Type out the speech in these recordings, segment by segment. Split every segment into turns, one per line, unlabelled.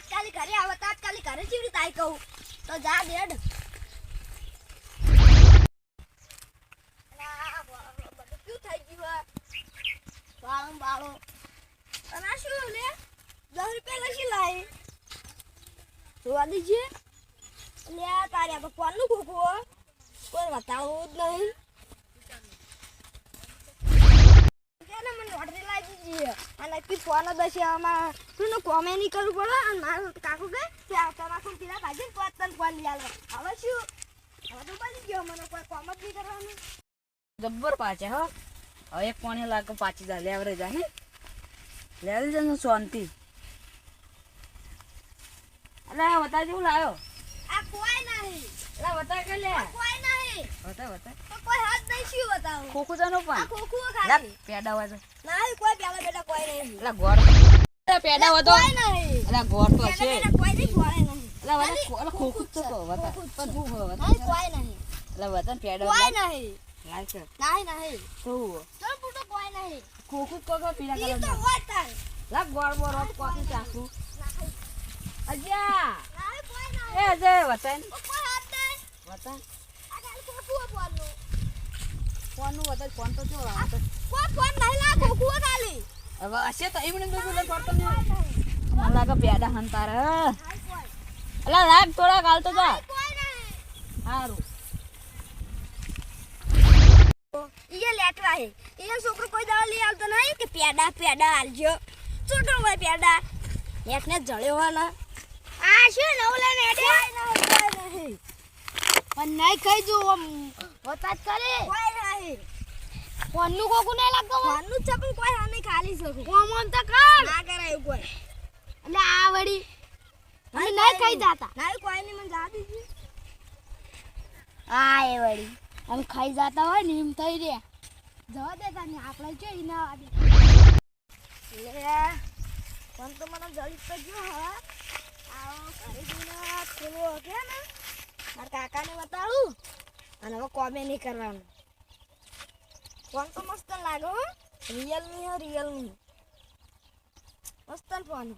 તાત્કાલિક ઘરે આવો તાત્કાલિક ઘરે ચીવડી તાઈ કહું તો જા દેડ બધું ક્યું થઈ ગયું બાળો બાળો અને આ શું લે 10 રૂપિયા લખી લાય જોવા દીજે લે તારે તો કોણનું ખોખું કોઈ બતાવું જ નહીં કેને મને ઓર્ડર લાવી દીધી અને કી ફોન દશિયામાં તું કોમે નહીં કરવું પડે અને મારું કાકુ કે આવતા રાખો પીલા ભાજી પોતન ફોન લઈ આલો હવે શું હવે તો બની ગયો મને કોઈ કોમ જ નહીં કરવાનું
જબ્બર પાછે હો હવે એક પાણી લાગે પાછી જા લેવરે જા હે લેવરે જા શાંતિ અરે વતા જેવું લાયો
આ કોઈ નહીં
લા વતા કે લે
કોઈ નહીં
વતા વતા
તો કોઈ હાથ નહીં શું બતાવું
ખોખુ જાનો
આ
પણ
ખોખું
લા
ખાલી
પેડા વાજો
નહીં કોઈ પેલા બેટા કોઈ નહીં
લા ગોર પેડા વાજો
કોઈ નહીં
લા ગોર તો છે
બેટા કોઈ નહીં ગોળે નહીં
લા વતા ખોખુ તો વતા પણ હું વતા
નહીં કોઈ નહીં
લા વતા પેડા
કોઈ નહીં
લાઈક
નહીં નહીં
તો
ચલ પૂટો કોઈ નહીં
ખોખુ તો પીડા
ઈ તો
કલર
હોય તાર
લા ગોર બોર કોકી ચાકુ અજ્યા
નહીં કોઈ નહીં
એ અજય વતા
કોઈ હાથ નહીં
વતા
આ ખાલી ખોખું બોલનું
ફોનનું વતા ફોન તો જો આ
કોઈ ફોન નહીં લા ખોખું ખાલી
હવે હશે તો એમને તો બોલે પડતો નહીં મને લાગે પેડા હંતાર અલા લાગ થોડા કાલ તો જા
કોઈ નહીં
સારું
ये लेटरा है ये छोकरो कोई दवा ले આવતો નહીં કે પેડા પેડા આલજો છોટો ભાઈ પેડા નેટને જળ્યો હોય ને આ શું નવલે નેડે નહીં પણ નહીં ખાઈ જો વતાત કરે કોઈ નહીં ફોનનું કોકું નહીં લાગતો ફોનનું છે પણ કોઈ હા નહીં ખાલી શકો કોમન તો કર ના કરે એવું કોઈ એટલે આ વડી અમે નહીં ખાઈ જાતા નહીં કોઈ નહીં મને જા દીધી આ એ વડી हम खाई जाता હોય ને એમ થઈ રે જવા દેતા ને આપણે જોઈ ના આવી લે કોણ તો મને જલ્દી તો જો હા આવો કરી દીના ખોલો કે ને માર કાકાને બતાડું અને હવે કોમે નહીં કરવાનું ફોન તો મસ્ત લાગો રિયલમી હે રિયલમી મસ્ત ફોન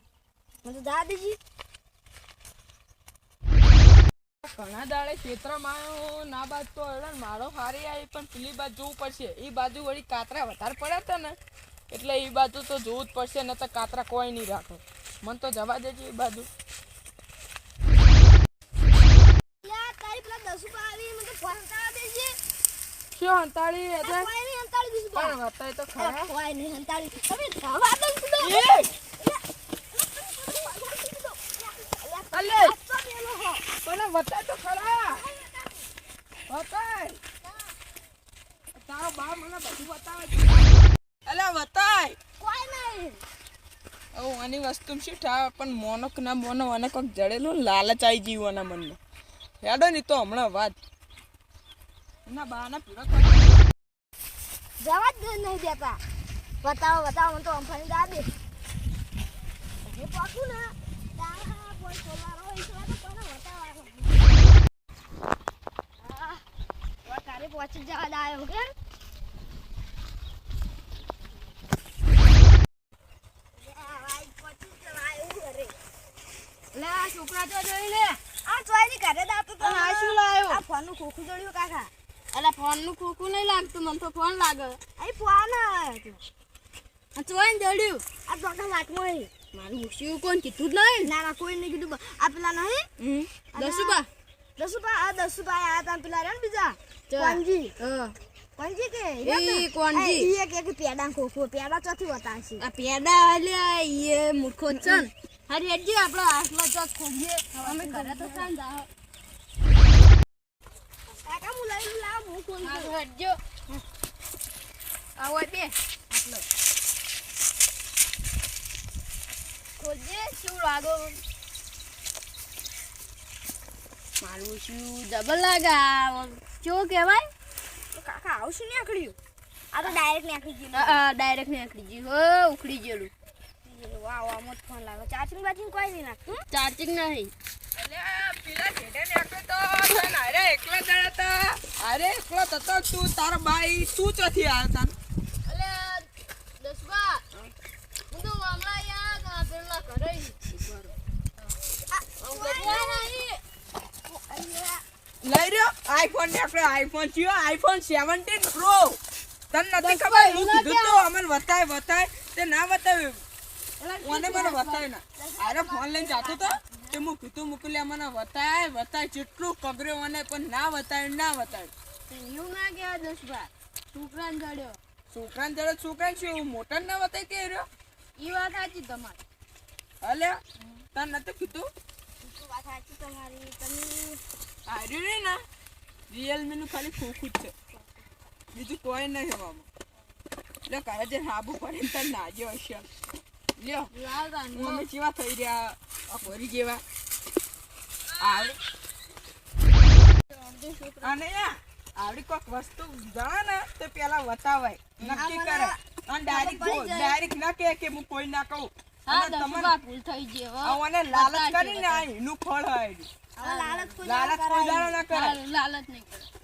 મને જા દીજી
ઘણા દાડે ક્ષેત્રમાં આવ્યો ના બાજુ તો હરણ મારો હારી આવી પણ પેલી બાજુ જોવું પડશે એ બાજુ વળી કાતરા વધારે પડ્યા હતા ને એટલે એ બાજુ તો જોવું જ પડશે ને તો કાતરા કોઈ નહીં રાખો મને તો જવા દેજો એ બાજુ
યાર તારી પેલા 10 રૂપિયા આવી મને ફોન કરા દેજે
શું હંતાળી એટલે
કોઈ નહીં હંતાળી દીધું
પણ વતાય તો ખરા
કોઈ નહીં હંતાળી તમે ખાવા દઉં છું
અલે પણ વતાય તો ખરા વતાય તારો બા મને બધું બતાવે છે અલે વતાય
કોઈ નહીં
ઓ આની વસ્તુ શું થાય પણ મોનો કે ના મોનો અને કોઈક જડેલું લાલચ આવી ગયું એના મનમાં હેડો નહીં તો હમણાં વાત એના બાના પીળો
જવા જ નહીં દેતા બતાવો બતાવો મને તો અમફાની દા દે જે પાકું ને તારા કોઈ સોલારો હોય તો કોને બતાવવાનો આ તારે પહોંચી જવા દાયો કે
લે આ છોકરા તો જોઈ લે
આ ચોયની ઘરે દાતો તો
આ શું લાયો
આ ફોનનું ખોખું જોડ્યું કાકા
અલા ફોનનું ખોખું નહીં લાગતું મને તો ફોન લાગે
આ ફોન
આ ચોઈને જડ્યું
આ ટોટા વાટમાં
મારું મૂછ્યું કોણ કીધું જ નહીં
ના ના કોઈ નહીં કીધું આ પેલા નહીં
10 રૂપિયા
10 રૂપિયા આ 10 રૂપિયા આ તા પેલા રે ને બીજા કોંજી કોંજી કે
ઈ કોંજી.
એ કે પેડા ખોખો પેડા ચોથી હોતા છે
આ પેડા અલ્યા એ મૂર્ખો છે ને હરી હજી આપણો હાથમાં ચોક ખોગીએ અમે ઘરે તો સાંજ જાઓ
કાકા હું લઈ લાવ હું કોણ
આ હટજો આવો બે આટલો ખોજે શું લાગો મારું શું ડબલ લાગા કેવો કહેવાય
કાકા આવશું ને આખડ્યું આ તો ડાયરેક્ટ નાખી ગયું
ડાયરેક્ટ નીકળી ગયું હો ઉખડી ગયેલું
વાહ વાહ મોટ ફોન લાગે ચાર્જિંગ બાજિંગ કોઈ નહીં નાખતું
ચાર્જિંગ નહીં
અલ્યા પેલા જેઠે નાખ્યો તો ને અરે એકલા જણા હતા અરે એકલો તતો તું તારા બાઈ તું ચોથી આવ્યો તા
અલે દસબા હું તો હમણાં યાર પેલા ઘરે
લઈ રહ્યો આઈફોન ને આપણે આઈફોન છે આઈફોન 17 પ્રો તને નથી ખબર હું કીધું તો અમન બતાય તે ના બતાવ્યું ઓને મને બતાવ્યું ના અરે ફોન લઈને જાતો તો કે હું કીધું મોકલ્યા મને બતાય જેટલું કગર્યો મને પણ ના બતાવ્યું
એવું ના કહેવાય દોસ્તભાઈ છોકરાને જડ્યો
છોકરાને શું મોટર ના બતાવી કે રહ્યો
ઈ વાત સાચી તમારી
હલે તને નતું કીધું
વાત સાચી તમારી તમે
આર્યું રે ના રિયલમી નું ખાલી ખોખું જ છે બીજું કોઈ નહીં હવામાં લે કાલે જે હાબુ પડે ને તને નાજ્યો હશે લ્યો અમે જેવા થઈ રહ્યા અપોરી જેવા અને આવડી કોઈક વસ્તુ જાણે ને તો પેલા બતાવાય નક્કી કરે અને ડાયરેક્ટ ના કે હું કોઈ ના કહું અને તમને
ભૂલ થઈ ગઈ
આવને લાલચ કરીને આ એનું ફળ હોય
લાલચ
લાલચ કોઈ દાડો ના કરે
લાલચ નહીં કરે